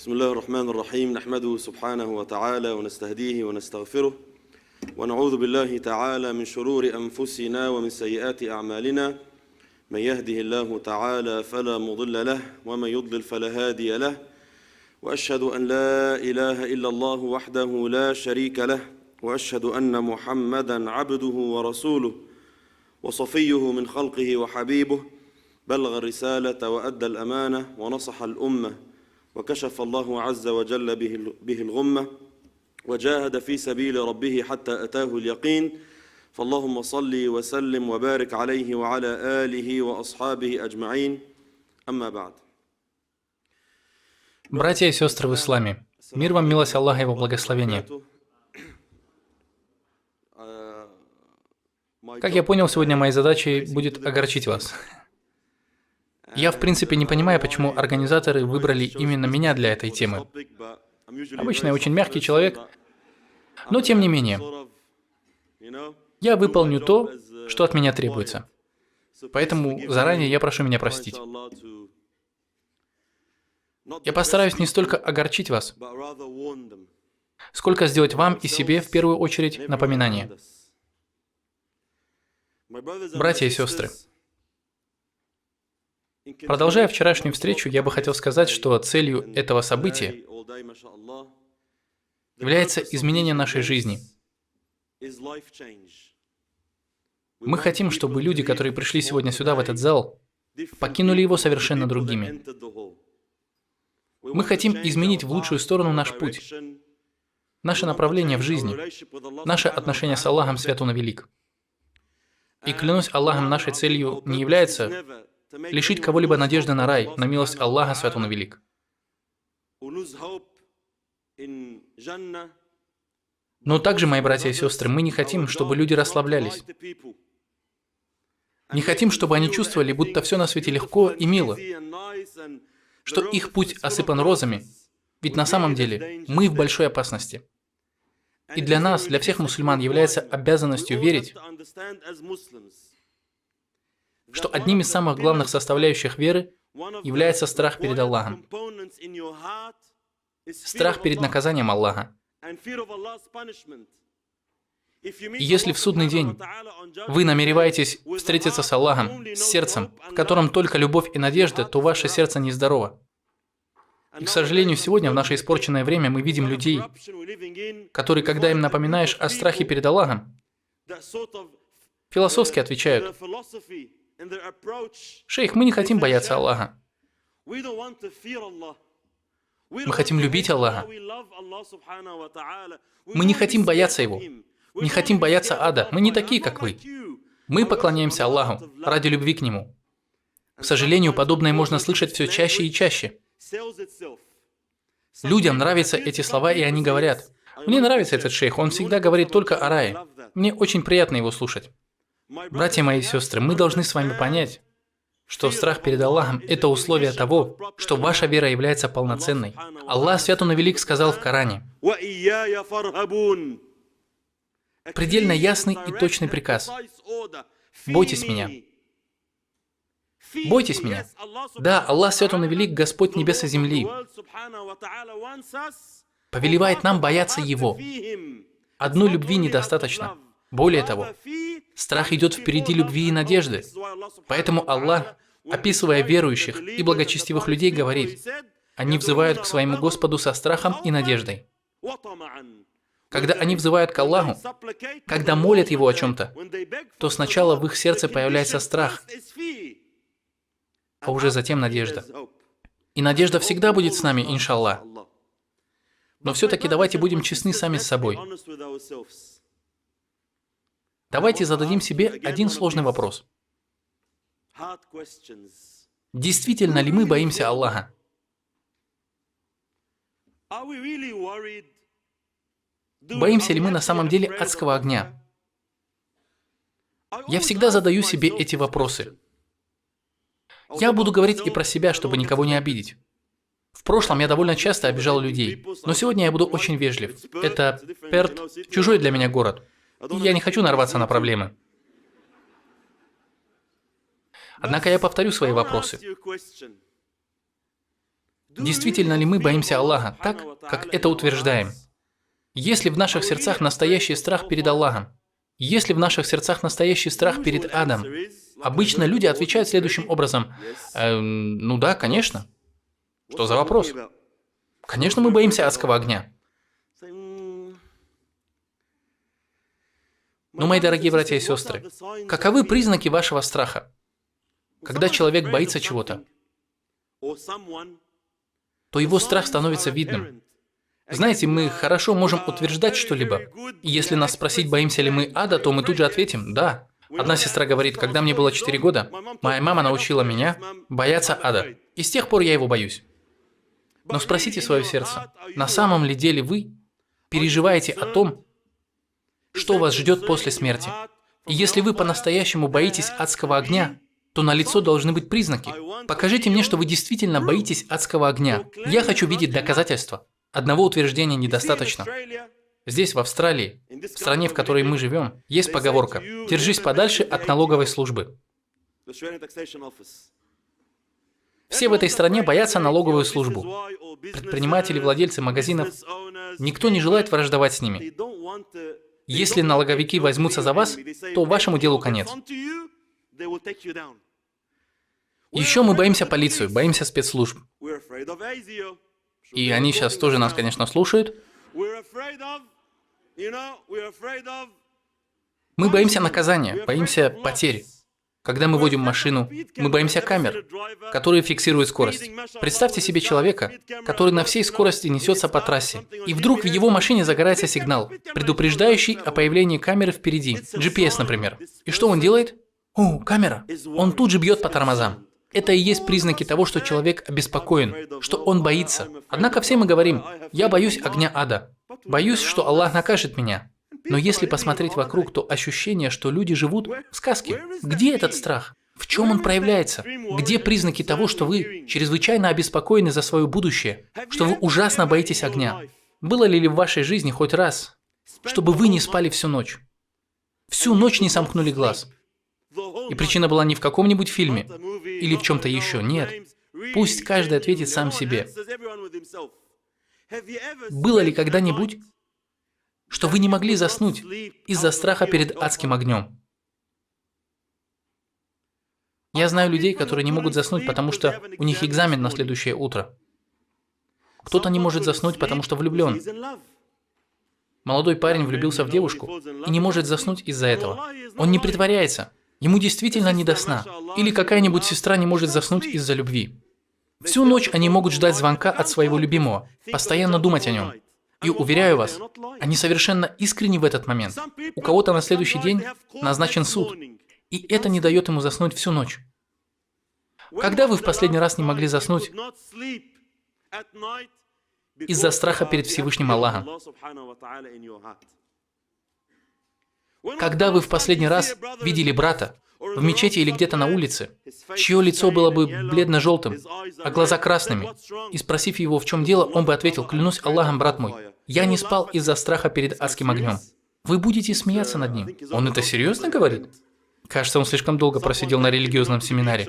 بسم الله الرحمن الرحيم نحمده سبحانه وتعالى ونستهديه ونستغفره ونعوذ بالله تعالى من شرور أنفسنا ومن سيئات أعمالنا من يهده الله تعالى فلا مضل له ومن يضلل فلا هادي له وأشهد أن لا إله إلا الله وحده لا شريك له وأشهد أن محمدا عبده ورسوله وصفيه من خلقه وحبيبه بلغ الرسالة وأدى الأمانة ونصح الأمة وكشف الله عز وجل به الغمة وجاهد في سبيل ربه حتى أتاه اليقين فاللهم صل وسلم وبارك عليه وعلى آله وأصحابه أجمعين أما بعد. Братья и сестры в исламе, мир вам, милость Аллаха и Его благословение. Как я понял, сегодня моей задачей будет огорчить вас. Я, в принципе, не понимаю, почему организаторы выбрали именно меня для этой темы. Обычно я очень мягкий человек, но тем не менее, я выполню то, что от меня требуется. Поэтому заранее я прошу меня простить. Я постараюсь не столько огорчить вас, сколько сделать вам и себе в первую очередь напоминание. Братья и сестры, продолжая вчерашнюю встречу, я бы хотел сказать, что целью этого события является изменение нашей жизни. Мы хотим, чтобы люди, которые пришли сегодня сюда, в этот зал, покинули его совершенно другими. Мы хотим изменить в лучшую сторону наш путь, наше направление в жизни, наше отношение с Аллахом Свят Он и Велик. И клянусь Аллахом, нашей целью не является лишить кого-либо надежды на рай, на милость Аллаха Свят Он и Велик. Но также, мои братья и сестры, мы не хотим, чтобы люди расслаблялись. Не хотим, чтобы они чувствовали, будто все на свете легко и мило, что их путь осыпан розами, ведь на самом деле мы в большой опасности. И для нас, для всех мусульман, является обязанностью верить, что одним из самых главных составляющих веры является страх перед Аллахом, страх перед наказанием Аллаха. И если в судный день вы намереваетесь встретиться с Аллахом, с сердцем, в котором только любовь и надежда, то ваше сердце нездорово. И, к сожалению, сегодня, в наше испорченное время, мы видим людей, которые, когда им напоминаешь о страхе перед Аллахом, философски отвечают: «Шейх, мы не хотим бояться Аллаха. Мы хотим любить Аллаха. Мы не хотим бояться Его. Не хотим бояться ада. Мы не такие, как вы. Мы поклоняемся Аллаху ради любви к Нему». К сожалению, подобное можно слышать все чаще и чаще. Людям нравятся эти слова, и они говорят: «Мне нравится этот шейх, он всегда говорит только о рае. Мне очень приятно его слушать». Братья мои и сестры, мы должны с вами понять, что страх перед Аллахом – это условие того, что ваша вера является полноценной. Аллах Свят Он и Велик сказал в Коране: предельно ясный и точный приказ. Бойтесь меня. Бойтесь меня. Да, Аллах Свят Он и Велик, Господь небес и земли, повелевает нам бояться Его. Одной любви недостаточно. Более того, страх идет впереди любви и надежды. Поэтому Аллах, описывая верующих и благочестивых людей, говорит: они взывают к своему Господу со страхом и надеждой. Когда они взывают к Аллаху, когда молят Его о чем-то, то сначала в их сердце появляется страх, а уже затем надежда. И надежда всегда будет с нами, иншаллах. Но все-таки давайте будем честны сами с собой. Давайте зададим себе один сложный вопрос. Действительно ли мы боимся Аллаха? Боимся ли мы на самом деле адского огня? Я всегда задаю себе эти вопросы. Я буду говорить и про себя, чтобы никого не обидеть. В прошлом я довольно часто обижал людей, но сегодня я буду очень вежлив. Это Перт, чужой для меня город. И я не хочу нарваться на проблемы. Однако я повторю свои вопросы. Действительно ли мы боимся Аллаха так, как это утверждаем? Есть ли в наших сердцах настоящий страх перед Аллахом? Есть ли в наших сердцах настоящий страх перед адом? Обычно люди отвечают следующим образом. Ну да, конечно. Что за вопрос? Конечно, мы боимся адского огня. Но, мои дорогие братья и сестры, каковы признаки вашего страха? Когда человек боится чего-то, то его страх становится видным. Знаете, мы хорошо можем утверждать что-либо. И если нас спросить, боимся ли мы ада, то мы тут же ответим «да». Одна сестра говорит, когда мне было 4 года, моя мама научила меня бояться ада. И с тех пор я его боюсь. Но спросите свое сердце, на самом ли деле вы переживаете о том, что вас ждет после смерти? И если вы по-настоящему боитесь адского огня, то налицо должны быть признаки. Покажите мне, что вы действительно боитесь адского огня. Я хочу видеть доказательства. Одного утверждения недостаточно. Здесь, в Австралии, в стране, в которой мы живем, есть поговорка «Держись подальше от налоговой службы». Все в этой стране боятся налоговую службу. Предприниматели, владельцы магазинов, никто не желает враждовать с ними. Если налоговики возьмутся за вас, то вашему делу конец. Еще мы боимся полицию, боимся спецслужб. И они сейчас тоже нас, конечно, слушают. Мы боимся наказания, боимся потерь. Когда мы водим машину, мы боимся камер, которые фиксируют скорость. Представьте себе человека, который на всей скорости несется по трассе, и вдруг в его машине загорается сигнал, предупреждающий о появлении камеры впереди, GPS, например. И что он делает? О, камера! Он тут же бьет по тормозам. Это и есть признаки того, что человек обеспокоен, что он боится. Однако все мы говорим, я боюсь огня ада, боюсь, что Аллах накажет меня. Но если посмотреть вокруг, то ощущение, что люди живут в сказке. Где этот страх? В чем он проявляется? Где признаки того, что вы чрезвычайно обеспокоены за свое будущее? Что вы ужасно боитесь огня? Было ли в вашей жизни хоть раз, чтобы вы не спали всю ночь? Всю ночь не сомкнули глаз? И причина была не в каком-нибудь фильме или в чем-то еще. Нет. Пусть каждый ответит сам себе. Было ли когда-нибудь, что вы не могли заснуть из-за страха перед адским огнем? Я знаю людей, которые не могут заснуть, потому что у них экзамен на следующее утро. Кто-то не может заснуть, потому что влюблен. Молодой парень влюбился в девушку и не может заснуть из-за этого. Он не притворяется. Ему действительно не до сна. Или какая-нибудь сестра не может заснуть из-за любви. Всю ночь они могут ждать звонка от своего любимого, постоянно думать о нем. И уверяю вас, они совершенно искренни в этот момент. У кого-то на следующий день назначен суд, и это не дает ему заснуть всю ночь. Когда вы в последний раз не могли заснуть из-за страха перед Всевышним Аллахом? Когда вы в последний раз видели брата в мечети или где-то на улице, чье лицо было бы бледно-желтым, а глаза красными, и спросив его, в чем дело, он бы ответил: «Клянусь Аллахом, брат мой, я не спал из-за страха перед адским огнем». Вы будете смеяться над ним. Он это серьезно говорит? Кажется, он слишком долго просидел на религиозном семинаре.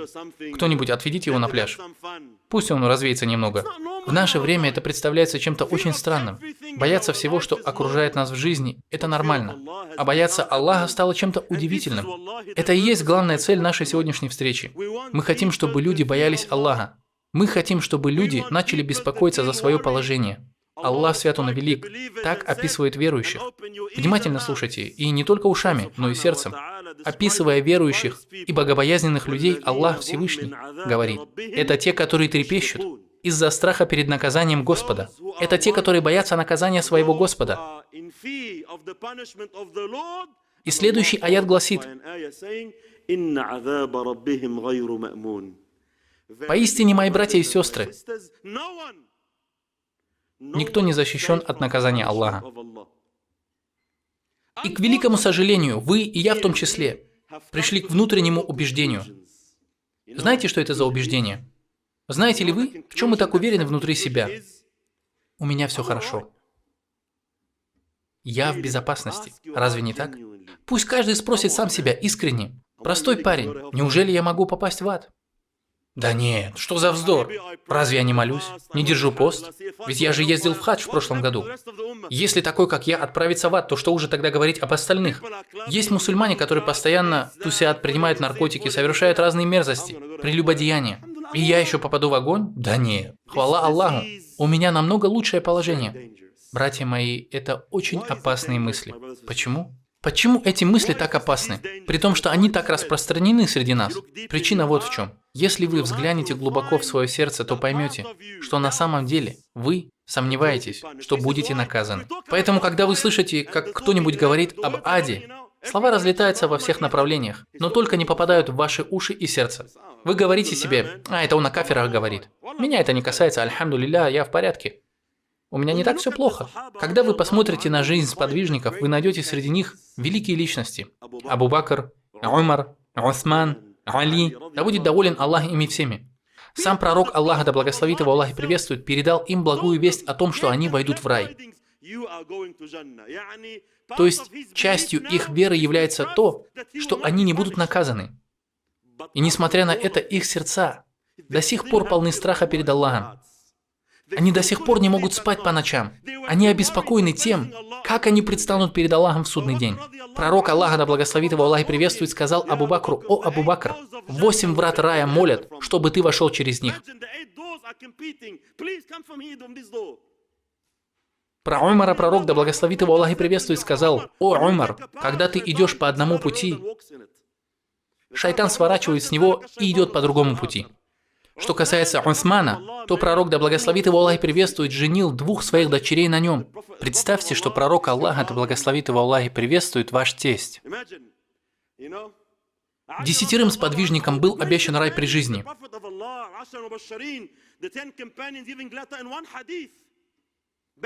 Кто-нибудь отведите его на пляж. Пусть он развеется немного. В наше время это представляется чем-то очень странным. Бояться всего, что окружает нас в жизни, это нормально. А бояться Аллаха стало чем-то удивительным. Это и есть главная цель нашей сегодняшней встречи. Мы хотим, чтобы люди боялись Аллаха. Мы хотим, чтобы люди начали беспокоиться за свое положение. Аллах свят, Он велик. Так описывает верующих. Внимательно слушайте, и не только ушами, но и сердцем. Описывая верующих и богобоязненных людей, Аллах Всевышний говорит: это те, которые трепещут из-за страха перед наказанием Господа. Это те, которые боятся наказания своего Господа. И следующий аят гласит: поистине, мои братья и сестры, никто не защищен от наказания Аллаха. И, к великому сожалению, вы, и я в том числе, пришли к внутреннему убеждению. Знаете, что это за убеждение? Знаете ли вы, в чем мы так уверены внутри себя? У меня все хорошо. Я в безопасности. Разве не так? Пусть каждый спросит сам себя искренне. Простой парень, неужели я могу попасть в ад? Да нет, что за вздор? Разве я не молюсь? Не держу пост? Ведь я же ездил в хадж в прошлом году. Если такой, как я, отправится в ад, то что уже тогда говорить об остальных? Есть мусульмане, которые постоянно тусят, принимают наркотики, совершают разные мерзости, прелюбодеяния. И я еще попаду в огонь? Да нет. Хвала Аллаху. У меня намного лучшее положение. Братья мои, это очень опасные мысли. Почему? Почему эти мысли так опасны? При том, что они так распространены среди нас. Причина вот в чем. Если вы взглянете глубоко в свое сердце, то поймете, что на самом деле вы сомневаетесь, что будете наказаны. Поэтому, когда вы слышите, как кто-нибудь говорит об аде, слова разлетаются во всех направлениях, но только не попадают в ваши уши и сердце. Вы говорите себе: «А, это он о кафирах говорит. Меня это не касается, альхамдулилля, я в порядке. У меня не так все плохо». Когда вы посмотрите на жизнь сподвижников, вы найдете среди них великие личности. Абу Бакр, Умар, Усман, Али. Да будет доволен Аллах ими всеми. Сам пророк Аллаха, да благословит его Аллах и приветствует, передал им благую весть о том, что они войдут в рай. То есть, частью их веры является то, что они не будут наказаны. И несмотря на это, их сердца до сих пор полны страха перед Аллахом. Они до сих пор не могут спать по ночам. Они обеспокоены тем, как они предстанут перед Аллахом в судный день. Пророк Аллаха, да благословит его Аллах и приветствует, сказал Абу Бакру: «О, Абу Бакр, 8 врат рая молят, чтобы ты вошел через них». Про Умара пророк, да благословит его Аллах и приветствует, сказал: «О, Умар, когда ты идешь по одному пути, шайтан сворачивает с него и идет по другому пути». Что касается Усмана, то пророк, да благословит его Аллах и приветствует, женил 2 своих дочерей на нем. Представьте, что пророк Аллаха, да благословит его Аллах и приветствует, ваш тесть. 10 сподвижникам был обещан рай при жизни.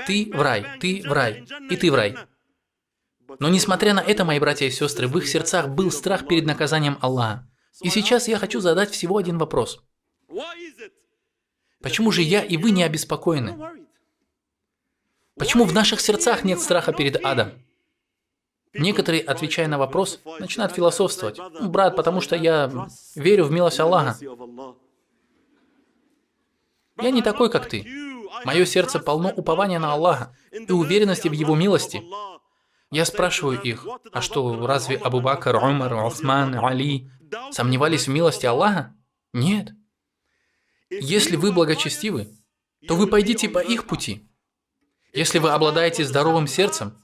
Ты в рай, ты в рай, и ты в рай. Но несмотря на это, мои братья и сестры, в их сердцах был страх перед наказанием Аллаха. И сейчас я хочу задать всего один вопрос. Почему же я и вы не обеспокоены? Почему в наших сердцах нет страха перед адом? Некоторые, отвечая на вопрос, начинают философствовать. «Брат, потому что я верю в милость Аллаха». Я не такой, как ты. Мое сердце полно упования на Аллаха и уверенности в Его милости. Я спрашиваю их: а что, разве Абу Бакр, Умар, Усман, Али сомневались в милости Аллаха? Нет. Если вы благочестивы, то вы пойдите по их пути. Если вы обладаете здоровым сердцем,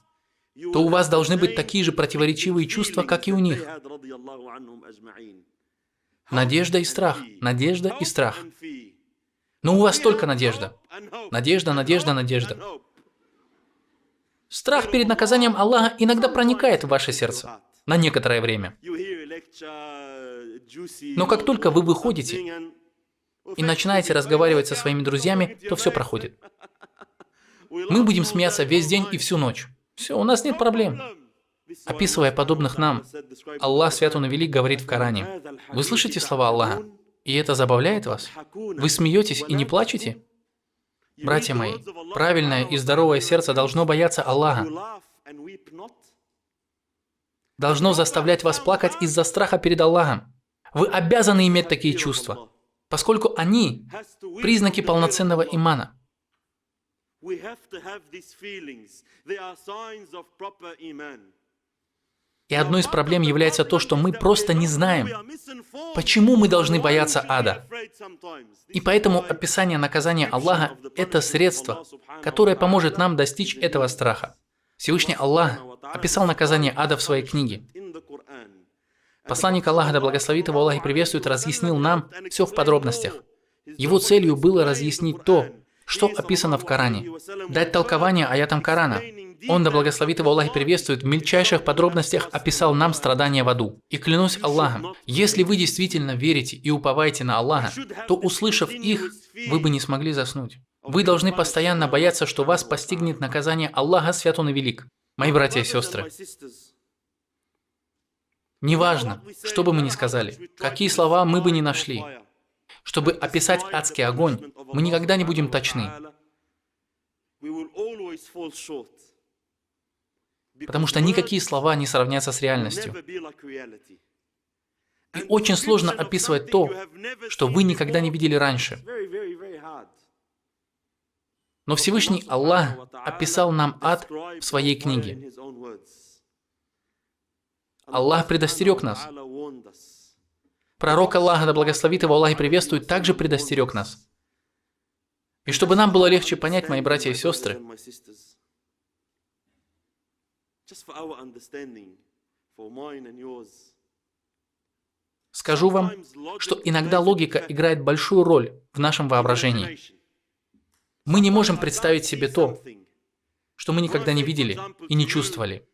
то у вас должны быть такие же противоречивые чувства, как и у них. Надежда и страх, надежда и страх. Но у вас только надежда. Надежда, надежда, надежда. Страх перед наказанием Аллаха иногда проникает в ваше сердце на некоторое время. Но как только вы выходите и начинаете разговаривать со своими друзьями, то все проходит. Мы будем смеяться весь день и всю ночь. Все, у нас нет проблем. Описывая подобных нам, Аллах Свят Он и Велик говорит в Коране: вы слышите слова Аллаха, и это забавляет вас? Вы смеетесь и не плачете? Братья мои, правильное и здоровое сердце должно бояться Аллаха. Должно заставлять вас плакать из-за страха перед Аллахом. Вы обязаны иметь такие чувства, поскольку они – признаки полноценного имана. И одной из проблем является то, что мы просто не знаем, почему мы должны бояться ада. И поэтому описание наказания Аллаха – это средство, которое поможет нам достичь этого страха. Всевышний Аллах описал наказание ада в своей книге. Посланник Аллаха, да благословит его Аллах и приветствует, разъяснил нам все в подробностях. Его целью было разъяснить то, что описано в Коране, дать толкование аятам Корана. Он, да благословит его Аллах и приветствует, в мельчайших подробностях описал нам страдания в аду. И клянусь Аллахом, если вы действительно верите и уповаете на Аллаха, то, услышав их, вы бы не смогли заснуть. Вы должны постоянно бояться, что вас постигнет наказание Аллаха Свят Он и Велик. Мои братья и сестры, неважно, что бы мы ни сказали, какие слова мы бы ни нашли, чтобы описать адский огонь, мы никогда не будем точны. Потому что никакие слова не сравнятся с реальностью. И очень сложно описывать то, что вы никогда не видели раньше. Но Всевышний Аллах описал нам ад в своей книге. Аллах предостерег нас. Пророк Аллаха, да благословит его Аллах и приветствует, также предостерег нас. И чтобы нам было легче понять, мои братья и сестры, скажу вам, что иногда логика играет большую роль в нашем воображении. Мы не можем представить себе то, что мы никогда не видели и не чувствовали.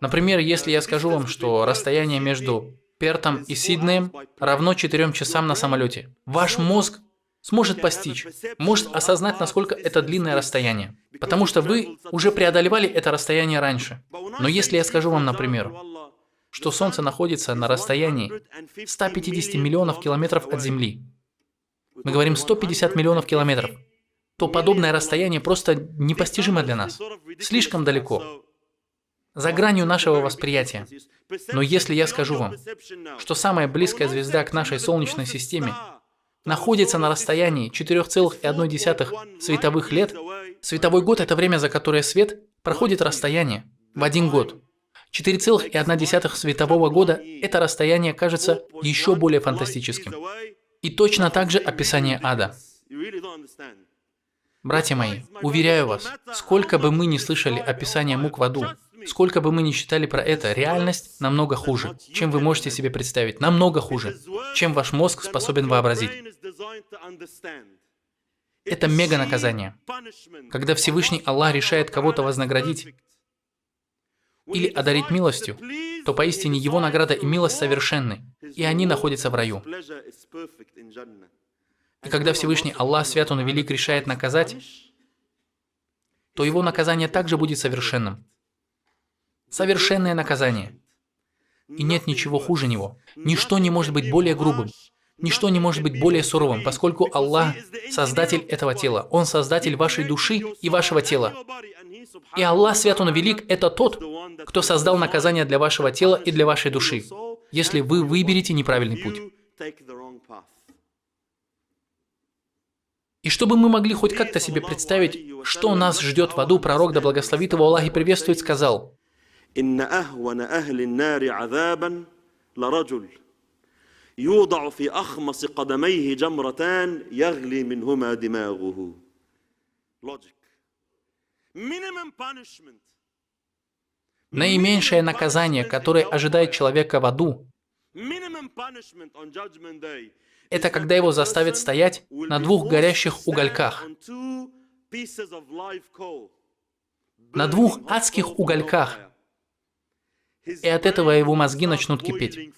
Например, если я скажу вам, что расстояние между Пертом и Сиднеем равно 4 часам на самолете, ваш мозг сможет постичь, может осознать, насколько это длинное расстояние, потому что вы уже преодолевали это расстояние раньше. Но если я скажу вам, например, что Солнце находится на расстоянии 150 миллионов километров от Земли, мы говорим 150 миллионов километров, то подобное расстояние просто непостижимо для нас, слишком далеко, за гранью нашего восприятия. Но если я скажу вам, что самая близкая звезда к нашей Солнечной системе находится на расстоянии 4,1 световых лет, световой год – это время, за которое свет проходит расстояние в 1 год. 4,1 светового года – это расстояние кажется еще более фантастическим. И точно так же описание ада. Братья мои, уверяю вас, сколько бы мы ни слышали описания мук в аду, сколько бы мы ни читали про это, реальность намного хуже, чем вы можете себе представить, намного хуже, чем ваш мозг способен вообразить. Это мега-наказание. Когда Всевышний Аллах решает кого-то вознаградить или одарить милостью, то поистине его награда и милость совершенны, и они находятся в раю. И когда Всевышний Аллах, свят Он и велик, решает наказать, то его наказание также будет совершенным. Совершенное наказание. И нет ничего хуже него. Ничто не может быть более грубым. Ничто не может быть более суровым, поскольку Аллах – создатель этого тела. Он создатель вашей души и вашего тела. И Аллах, свят Он и велик, это тот, кто создал наказание для вашего тела и для вашей души, если вы выберете неправильный путь. И чтобы мы могли хоть как-то себе представить, что нас ждет в аду, пророк, да благословит его Аллах и приветствует, сказал: наименьшее наказание, которое ожидает человека в аду, это когда его заставят стоять на 2 горящих угольках. На 2 адских угольках. И от этого его мозги начнут кипеть.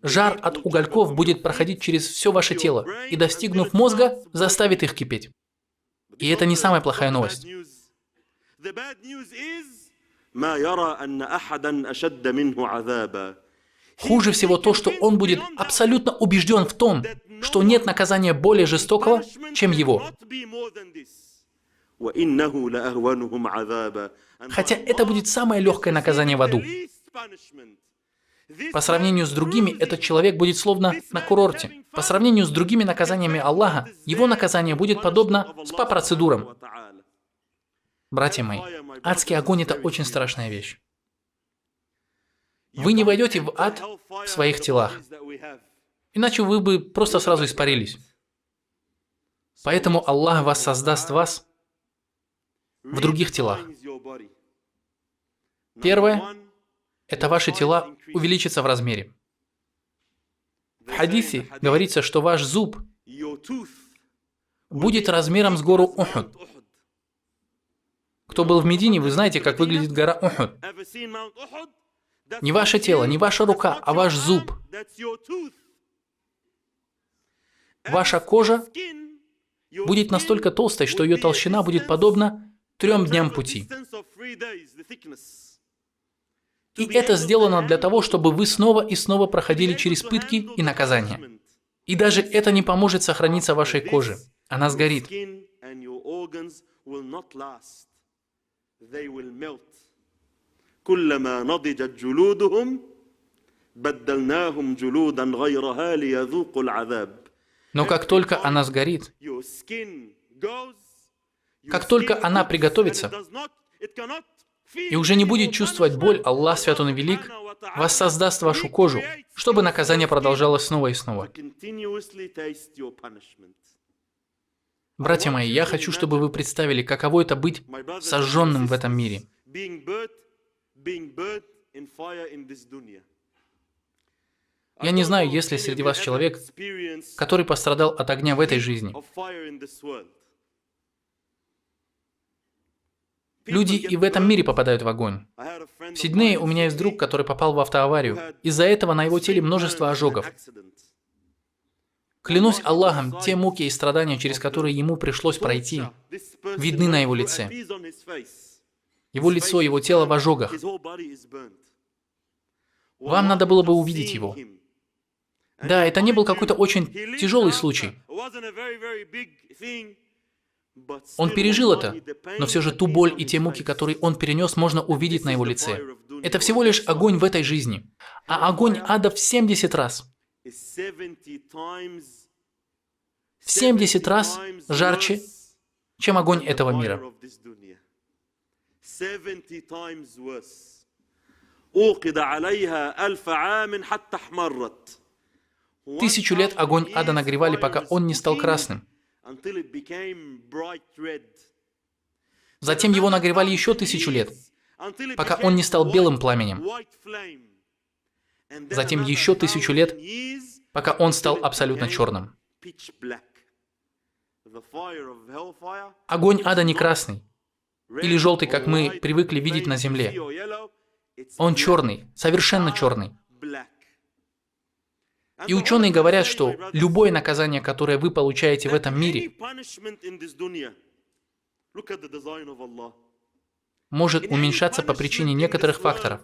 Жар от угольков будет проходить через все ваше тело и, достигнув мозга, заставит их кипеть. И это не самая плохая новость. Хуже всего то, что он будет абсолютно убежден в том, что нет наказания более жестокого, чем его. Хотя это будет самое легкое наказание в аду. По сравнению с другими, этот человек будет словно на курорте. По сравнению с другими наказаниями Аллаха, его наказание будет подобно СПА-процедурам. Братья мои, адский огонь – это очень страшная вещь. Вы не войдете в ад в своих телах, иначе вы бы просто сразу испарились. Поэтому Аллах воссоздаст вас в других телах. Первое – это ваши тела увеличатся в размере. В хадисе говорится, что ваш зуб будет размером с гору Ухуд. Кто был в Медине, вы знаете, как выглядит гора Ухуд. Не ваше тело, не ваша рука, а ваш зуб. Ваша кожа будет настолько толстой, что ее толщина будет подобна 3 дням пути. И это сделано для того, чтобы вы снова и снова проходили через пытки и наказания. И даже это не поможет сохраниться вашей коже. Она сгорит. بدلناهم جلودا غيرها ليذوقوا العذاب. Но как только она сгорит, Your skin goes, как только она приготовится и уже не будет чувствовать боль, Аллах, Свят Он и Велик, воссоздаст вашу кожу, чтобы наказание продолжалось снова и снова. Братья мои, я хочу, чтобы вы представили, каково это быть сожженным в этом мире. Я не знаю, есть ли среди вас человек, который пострадал от огня в этой жизни. Люди и в этом мире попадают в огонь. В Сиднее у меня есть друг, который попал в автоаварию. Из-за этого на его теле множество ожогов. Клянусь Аллахом, те муки и страдания, через которые ему пришлось пройти, видны на его лице. Его лицо, его тело в ожогах. Вам надо было бы увидеть его. Да, это не был какой-то очень тяжелый случай. Он пережил это, но все же ту боль и те муки, которые он перенес, можно увидеть на его лице. Это всего лишь огонь в этой жизни. А огонь ада в 70 раз. В 70 раз жарче, чем огонь этого мира. 1000 лет огонь ада нагревали, пока он не стал красным. Затем его нагревали еще 1000 лет, пока он не стал белым пламенем. Затем еще 1000 лет, пока он стал абсолютно черным. Огонь ада не красный или желтый, как мы привыкли видеть на земле. Он черный, совершенно черный. И ученые говорят, что любое наказание, которое вы получаете в этом мире, может уменьшаться по причине некоторых факторов.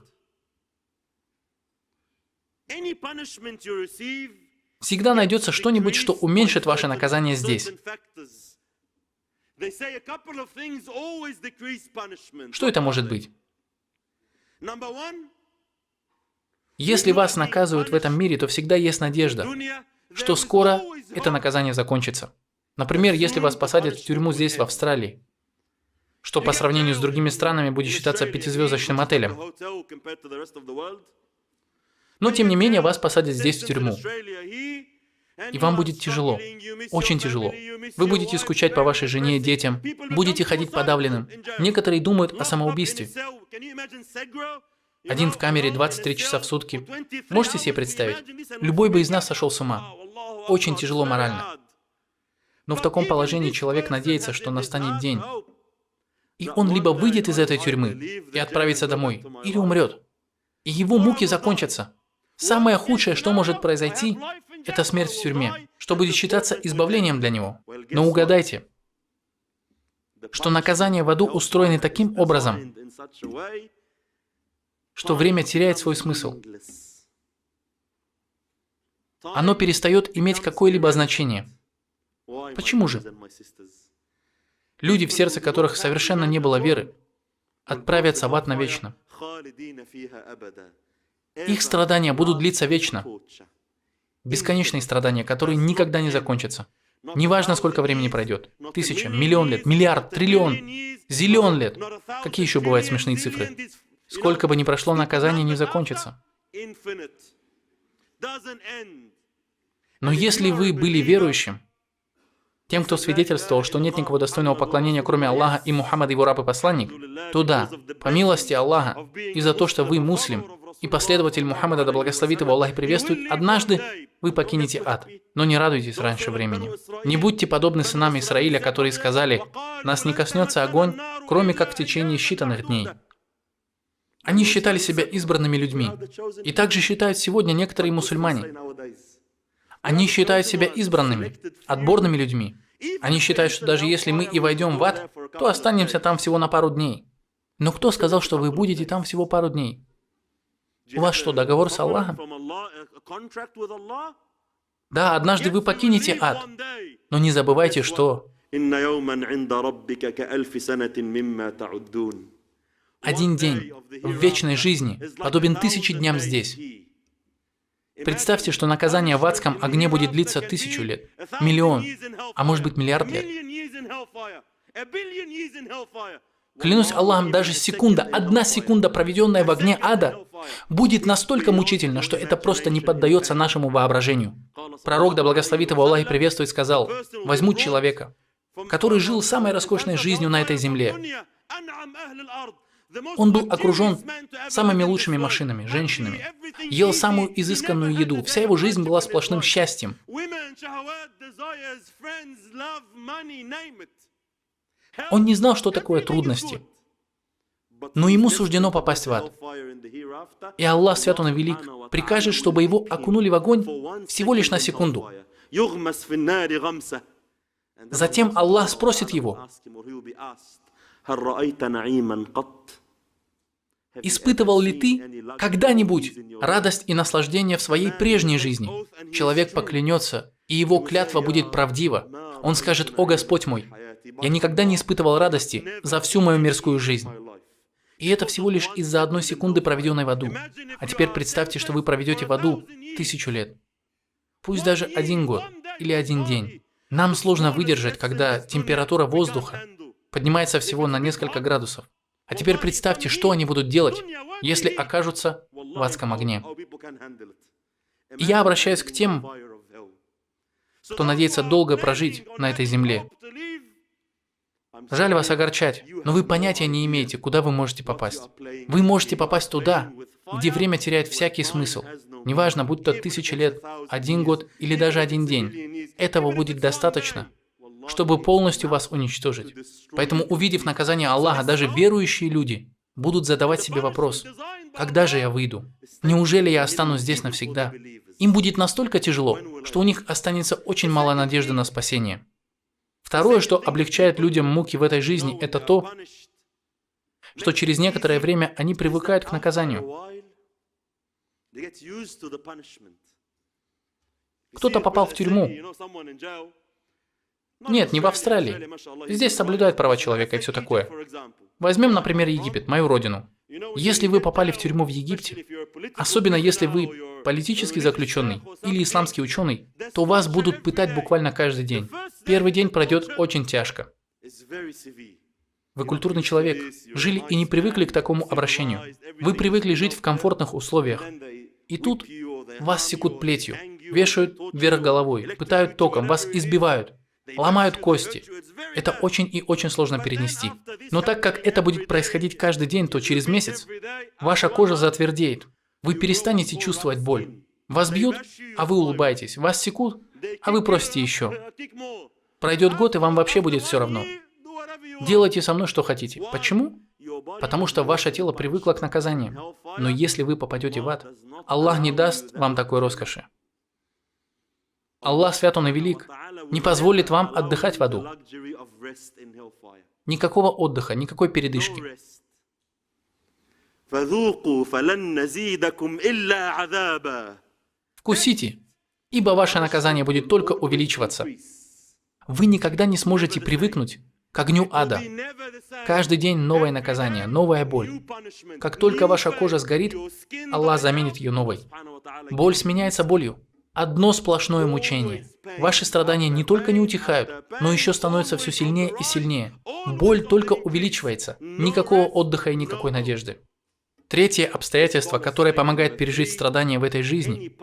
Всегда найдется что-нибудь, что уменьшит ваше наказание здесь. Что это может быть? Если вас наказывают в этом мире, то всегда есть надежда, что скоро это наказание закончится. Например, если вас посадят в тюрьму здесь, в Австралии, что по сравнению с другими странами будет считаться 5-звездочным отелем. Но, тем не менее, вас посадят здесь в тюрьму. И вам будет тяжело, очень тяжело. Вы будете скучать по вашей жене, детям, будете ходить подавленным. Некоторые думают о самоубийстве. Один в камере 23 часа в сутки. Можете себе представить? Любой бы из нас сошел с ума. Очень тяжело морально. Но в таком положении человек надеется, что настанет день. И он либо выйдет из этой тюрьмы и отправится домой, или умрет. И его муки закончатся. Самое худшее, что может произойти, это смерть в тюрьме, что будет считаться избавлением для него. Но угадайте, что наказания в аду устроены таким образом, что время теряет свой смысл. Оно перестает иметь какое-либо значение. Почему же? Люди, в сердце которых совершенно не было веры, отправятся в ад навечно. Их страдания будут длиться вечно. Бесконечные страдания, которые никогда не закончатся. Неважно, сколько времени пройдет. 1000, миллион лет, миллиард, триллион, зиллион лет. Какие еще бывают смешные цифры? Сколько бы ни прошло, наказание не закончится. Но если вы были верующим, тем, кто свидетельствовал, что нет никого достойного поклонения, кроме Аллаха, и Мухаммад его раб и посланник, то да, по милости Аллаха, и за то, что вы муслим, и последователь Мухаммада, да благословит его Аллах и приветствует, однажды вы покинете ад. Но не радуйтесь раньше времени. Не будьте подобны сынам Исраиля, которые сказали: «Нас не коснется огонь, кроме как в течение считанных дней». Они считали себя избранными людьми. И также считают сегодня некоторые мусульмане. Они считают себя избранными, отборными людьми. Они считают, что даже если мы и войдем в ад, то останемся там всего на пару дней. Но кто сказал, что вы будете там всего пару дней? У вас что, договор с Аллахом? Да, однажды вы покинете ад. Но не забывайте, что один день в вечной жизни подобен 1000 дням здесь. Представьте, что наказание в адском огне будет длиться 1000 лет, миллион, а может быть миллиард лет. Клянусь Аллахом, даже секунда, 1 секунда, проведенная в огне ада, будет настолько мучительно, что это просто не поддается нашему воображению. Пророк, да благословит его Аллах и приветствует, сказал: возьмут человека, который жил самой роскошной жизнью на этой земле. Он был окружен самыми лучшими машинами, женщинами, ел самую изысканную еду, вся его жизнь была сплошным счастьем. Он не знал, что такое трудности, но ему суждено попасть в ад. И Аллах, свят Он и велик, прикажет, чтобы его окунули в огонь всего лишь на секунду. Затем Аллах спросит его: испытывал ли ты когда-нибудь радость и наслаждение в своей прежней жизни? Человек поклянется, и его клятва будет правдива. Он скажет: о Господь мой, я никогда не испытывал радости за всю мою мирскую жизнь. И это всего лишь из-за 1 секунды, проведенной в аду. А теперь представьте, что вы проведете в аду 1000 лет. Пусть даже 1 год или 1 день. Нам сложно выдержать, когда температура воздуха поднимается всего на несколько градусов. А теперь представьте, что они будут делать, если окажутся в адском огне. И я обращаюсь к тем, кто надеется долго прожить на этой земле. Жаль вас огорчать, но вы понятия не имеете, куда вы можете попасть. Вы можете попасть туда, где время теряет всякий смысл. Неважно, будь то 1000 лет, 1 год или даже 1 день. Этого будет достаточно, чтобы полностью вас уничтожить. Поэтому, увидев наказание Аллаха, даже верующие люди будут задавать себе вопрос: когда же я выйду? Неужели я останусь здесь навсегда? Им будет настолько тяжело, что у них останется очень мало надежды на спасение. Второе, что облегчает людям муки в этой жизни, это то, что через некоторое время они привыкают к наказанию. Кто-то попал в тюрьму. Нет, не в Австралии. Здесь соблюдают права человека и все такое. Возьмем, например, Египет, мою родину. Если вы попали в тюрьму в Египте, особенно если вы политический заключенный или исламский ученый, то вас будут пытать буквально каждый день. Первый день пройдет очень тяжко. Вы культурный человек, жили и не привыкли к такому обращению. Вы привыкли жить в комфортных условиях. И тут вас секут плетью, вешают вверх головой, пытают током, вас избивают, ломают кости. Это очень и очень сложно перенести. Но так как это будет происходить каждый день, то через месяц ваша кожа затвердеет. Вы перестанете чувствовать боль. Вас бьют, а вы улыбаетесь. Вас секут, а вы просите еще. Пройдет год, и вам вообще будет все равно. Делайте со мной, что хотите. Почему? Потому что ваше тело привыкло к наказанию. Но если вы попадете в ад, Аллах не даст вам такой роскоши. Аллах, свят Он и велик, не позволит вам отдыхать в аду. Никакого отдыха, никакой передышки. Вкусите, ибо ваше наказание будет только увеличиваться. Вы никогда не сможете привыкнуть к огню ада. Каждый день новое наказание, новая боль. Как только ваша кожа сгорит, Аллах заменит ее новой. Боль сменяется болью. Одно сплошное мучение. Ваши страдания не только не утихают, но еще становятся все сильнее и сильнее. Боль только увеличивается. Никакого отдыха и никакой надежды. Третье обстоятельство, которое помогает пережить страдания в этой жизни,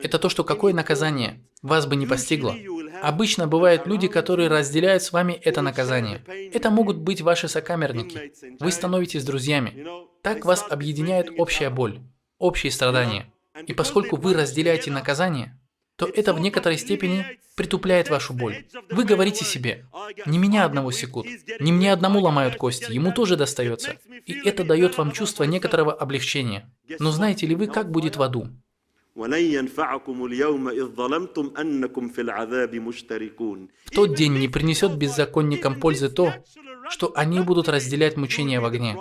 это то, что какое наказание вас бы не постигло. Обычно бывают люди, которые разделяют с вами это наказание. Это могут быть ваши сокамерники. Вы становитесь друзьями. Так вас объединяет общая боль, общие страдания. И поскольку вы разделяете наказание, то это в некоторой степени притупляет вашу боль. Вы говорите себе: не меня одного секут, не мне одному ломают кости, ему тоже достается. И это дает вам чувство некоторого облегчения. Но знаете ли вы, как будет в аду? В тот день не принесет беззаконникам пользы то, что они будут разделять мучения в огне.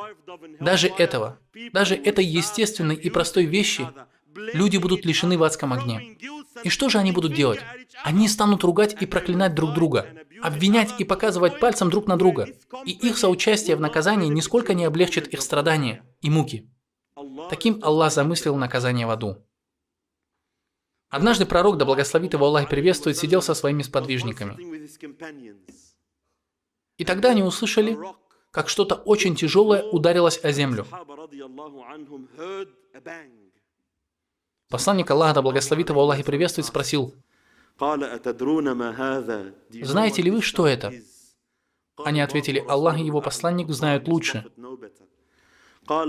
Даже этой естественной и простой вещи люди будут лишены в адском огне. И что же они будут делать? Они станут ругать и проклинать друг друга, обвинять и показывать пальцем друг на друга. И их соучастие в наказании нисколько не облегчит их страдания и муки. Таким Аллах замыслил наказание в аду. Однажды пророк, да благословит его Аллах и приветствует, сидел со своими сподвижниками. И тогда они услышали, как что-то очень тяжелое ударилось о землю. Посланник Аллаха, да благословит его Аллах и приветствует, спросил: «Знаете ли вы, что это?» Они ответили: «Аллах и его посланник знают лучше». Он,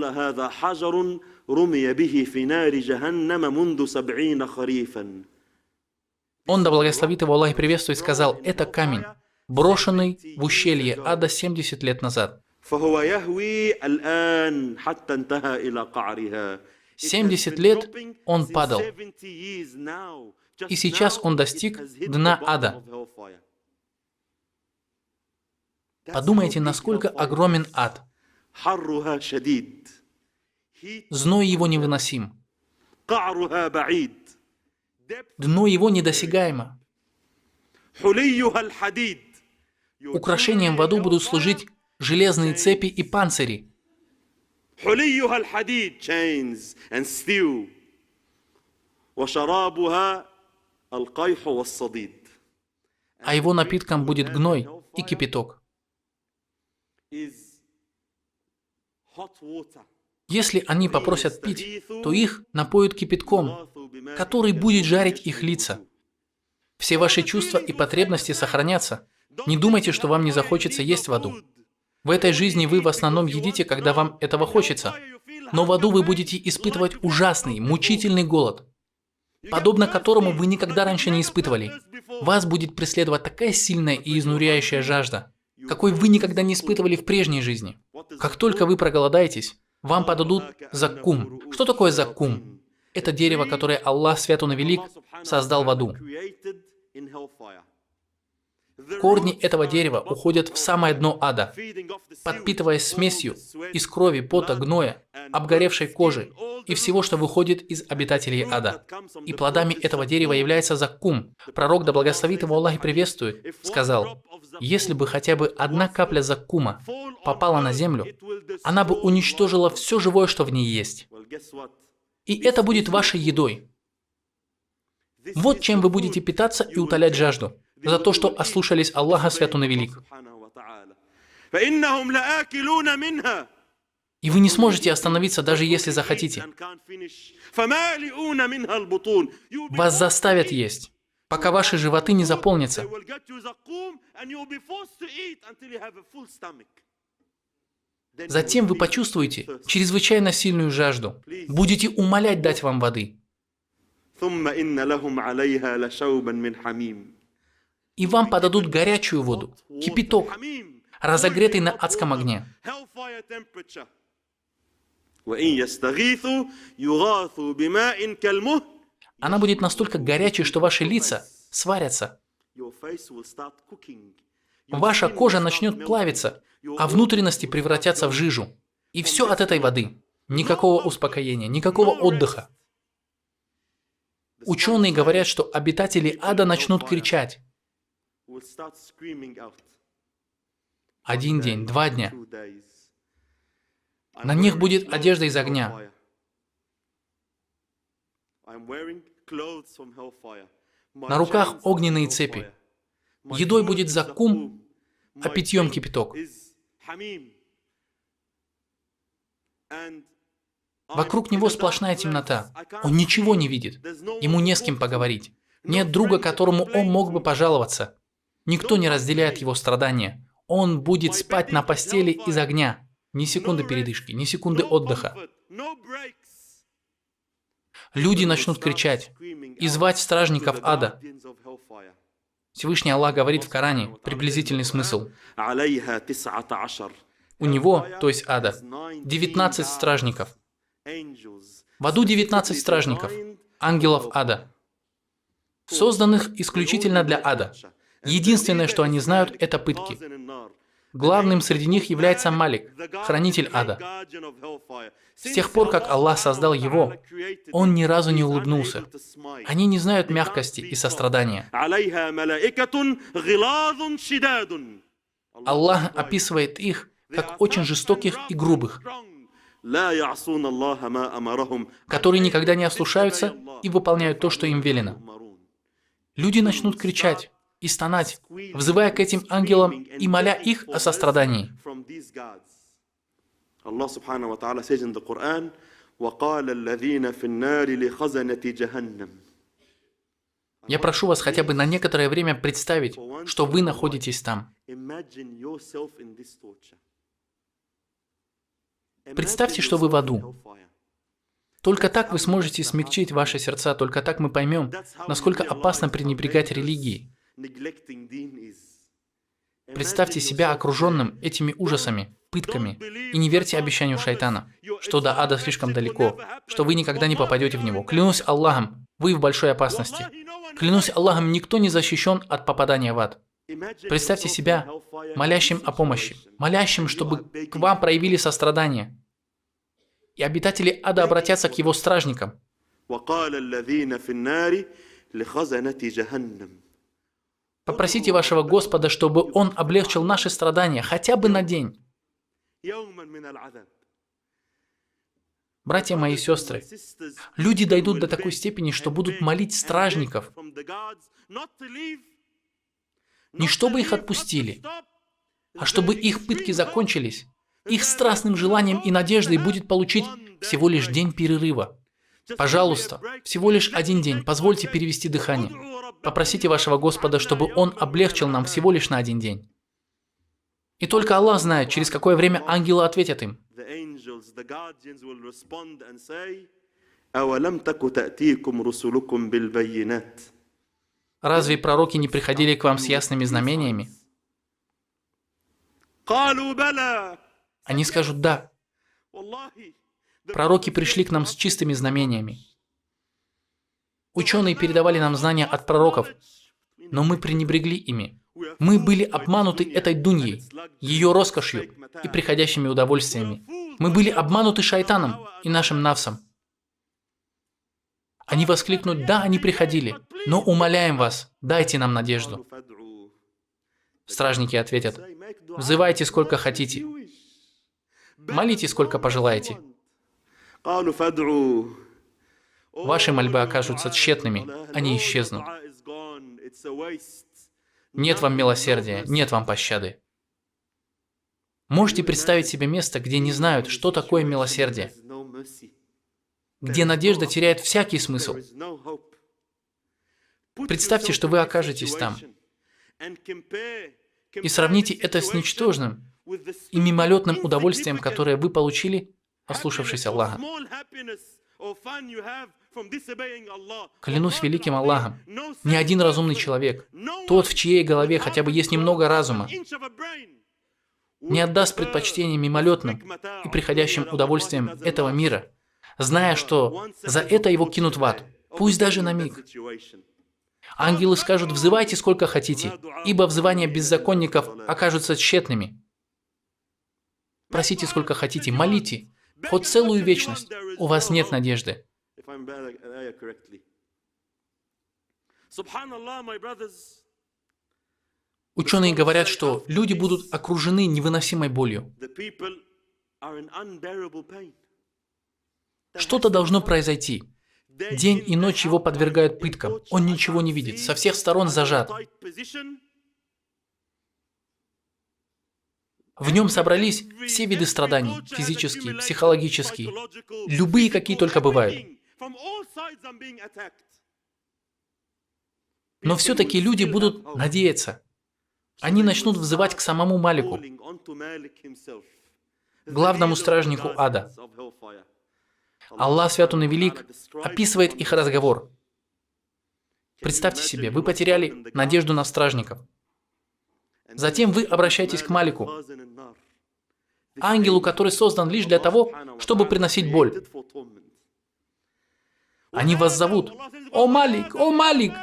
да благословит его Аллах и приветствует, сказал: «Это камень, брошенный в ущелье ада 70 лет назад. 70 лет он падал, и сейчас он достиг дна ада». Подумайте, насколько огромен ад. Зной его невыносим. Дно его недосягаемо. Украшением в аду будут служить железные цепи и панцири. А его напитком будет гной и кипяток. Если они попросят пить, то их напоют кипятком, который будет жарить их лица. Все ваши чувства и потребности сохранятся. Не думайте, что вам не захочется есть в аду. В этой жизни вы в основном едите, когда вам этого хочется. Но в аду вы будете испытывать ужасный, мучительный голод, подобно которому вы никогда раньше не испытывали. Вас будет преследовать такая сильная и изнуряющая жажда, какой вы никогда не испытывали в прежней жизни. Как только вы проголодаетесь, вам подадут заккум. Что такое заккум? Это дерево, которое Аллах, свят он и велик, создал в аду. Корни этого дерева уходят в самое дно ада, подпитываясь смесью из крови, пота, гноя, обгоревшей кожи и всего, что выходит из обитателей ада. И плодами этого дерева является заккум. Пророк, да благословит его Аллах и приветствует, сказал: «Если бы хотя бы одна капля заккума попала на землю, она бы уничтожила все живое, что в ней есть. И это будет вашей едой. Вот чем вы будете питаться и утолять жажду, за то, что ослушались Аллаха, свят он и велик. И вы не сможете остановиться, даже если захотите. Вас заставят есть, пока ваши животы не заполнятся. Затем вы почувствуете чрезвычайно сильную жажду. Будете умолять дать вам воды. И вам подадут горячую воду, кипяток, разогретый на адском огне. Она будет настолько горячей, что ваши лица сварятся. Ваша кожа начнет плавиться, а внутренности превратятся в жижу. И все от этой воды. Никакого успокоения, никакого отдыха. Ученые говорят, что обитатели ада начнут кричать. 1 день, 2 дня. На них будет одежда из огня. На руках огненные цепи. Едой будет заккум, а питьем кипяток. Вокруг него сплошная темнота. Он ничего не видит. Ему не с кем поговорить. Нет друга, которому он мог бы пожаловаться. Никто не разделяет его страдания. Он будет спать на постели из огня. Ни секунды передышки, ни секунды отдыха. Люди начнут кричать и звать стражников ада. Всевышний Аллах говорит в Коране приблизительный смысл. У него, то есть ада, 19 стражников. В аду 19 стражников, ангелов ада, созданных исключительно для ада. Единственное, что они знают, это пытки. Главным среди них является Малик, хранитель ада. С тех пор, как Аллах создал его, он ни разу не улыбнулся. Они не знают мягкости и сострадания. Аллах описывает их как очень жестоких и грубых. которые никогда не ослушаются и выполняют то, что им велено. Люди начнут кричать и стонать, взывая к этим ангелам и моля их о сострадании. Allah subhanahu wa ta'ala says in the Quran, وَقَالَ الَّذِينَ فِي النَّارِ لِخَزَنَةِ جَهَنَّمَ. Я прошу вас хотя бы на некоторое время представить, что вы находитесь там. Представьте, что вы в аду. Только так вы сможете смягчить ваши сердца, только так мы поймем, насколько опасно пренебрегать религией. Представьте себя окруженным этими ужасами, пытками, и не верьте обещанию шайтана, что до ада слишком далеко, что вы никогда не попадете в него. Клянусь Аллахом, вы в большой опасности. Клянусь Аллахом, никто не защищен от попадания в ад. Представьте себя молящим о помощи, молящим, чтобы к вам проявили сострадание. И обитатели ада обратятся к его стражникам. Попросите вашего Господа, чтобы Он облегчил наши страдания хотя бы на день. Братья мои и сестры, люди дойдут до такой степени, что будут молить стражников, не чтобы их отпустили, а чтобы их пытки закончились. Их страстным желанием и надеждой будет получить всего лишь день перерыва. Пожалуйста, всего лишь один день, позвольте перевести дыхание. Попросите вашего Господа, чтобы Он облегчил нам всего лишь на один день. И только Аллах знает, через какое время ангелы ответят им. Разве пророки не приходили к вам с ясными знамениями? Они скажут «да». Пророки пришли к нам с чистыми знамениями. Ученые передавали нам знания от пророков, но мы пренебрегли ими. Мы были обмануты этой дуньей, ее роскошью и приходящими удовольствиями. Мы были обмануты шайтаном и нашим нафсом. Они воскликнут «да, они приходили, но умоляем вас, дайте нам надежду». Стражники ответят «взывайте сколько хотите, молите сколько пожелаете». Ваши мольбы окажутся тщетными, они исчезнут. Нет вам милосердия, нет вам пощады. Можете представить себе место, где не знают, что такое милосердие, где надежда теряет всякий смысл. Представьте, что вы окажетесь там. И сравните это с ничтожным и мимолетным удовольствием, которое вы получили, ослушавшись Аллаха. Клянусь великим Аллахом, ни один разумный человек, тот, в чьей голове хотя бы есть немного разума, не отдаст предпочтение мимолетным и приходящим удовольствиям этого мира, зная, что за это его кинут в ад, пусть даже на миг. Ангелы скажут «взывайте сколько хотите, ибо взывания беззаконников окажутся тщетными». Просите сколько хотите, молите, хоть целую вечность, у вас нет надежды. Ученые говорят, что люди будут окружены невыносимой болью. Что-то должно произойти. День и ночь его подвергают пыткам. Он ничего не видит, со всех сторон зажат. В нем собрались все виды страданий, физические, психологические, любые, какие только бывают. Но все-таки люди будут надеяться. Они начнут взывать к самому Малику, главному стражнику ада. Аллах, свят Он и велик, описывает их разговор. Представьте себе, вы потеряли надежду на стражников. Затем вы обращаетесь к Малику, ангелу, который создан лишь для того, чтобы приносить боль. Они вас зовут: «О Малик! О Малик!»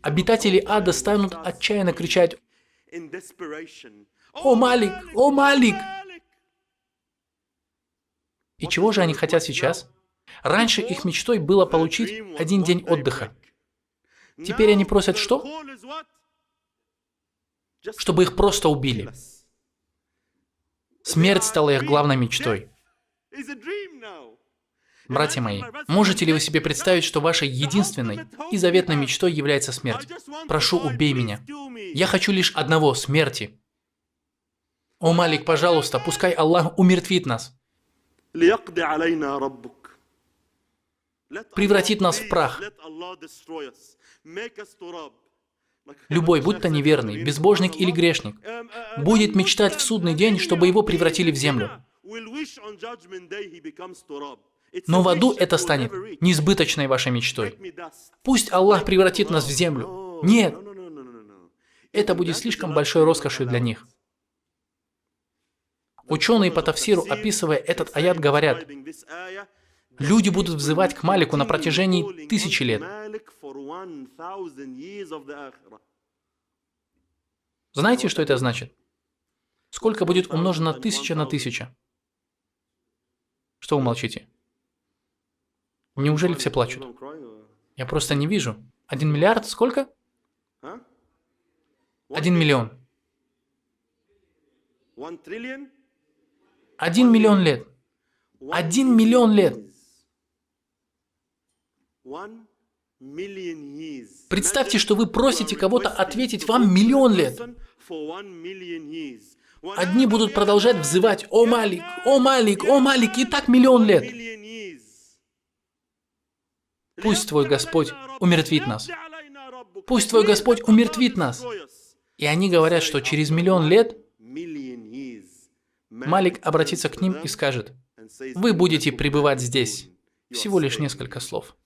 Обитатели ада станут отчаянно кричать: «О Малик! О Малик!» И чего же они хотят сейчас? Раньше их мечтой было получить один день отдыха. Теперь они просят что? Чтобы их просто убили. Смерть стала их главной мечтой. Братья мои, можете ли вы себе представить, что вашей единственной и заветной мечтой является смерть? Прошу, убей меня. Я хочу лишь одного – смерти. О, Малик, пожалуйста, пускай Аллах умертвит нас. Превратит нас в прах. Любой, будь то неверный, безбожник или грешник, будет мечтать в судный день, чтобы его превратили в землю. Но в аду это станет несбыточной вашей мечтой. Пусть Аллах превратит нас в землю. Нет. Это будет слишком большой роскошью для них. Ученые по тафсиру, описывая этот аят, говорят, люди будут взывать к Малику на протяжении 1000 лет. Знаете, что это значит? Сколько будет умножено 1000 на 1000? Что вы молчите? Неужели все плачут? Я просто не вижу. 1 миллиард сколько? 1 миллион. 1 миллион лет. 1 миллион лет. Представьте, что вы просите кого-то ответить вам миллион лет. Одни будут продолжать взывать «О Малик! О Малик! О Малик!» и так миллион лет. Пусть твой Господь умертвит нас. Пусть твой Господь умертвит нас. И они говорят, что через миллион лет Малик обратится к ним и скажет: вы будете пребывать здесь. Всего лишь несколько слов.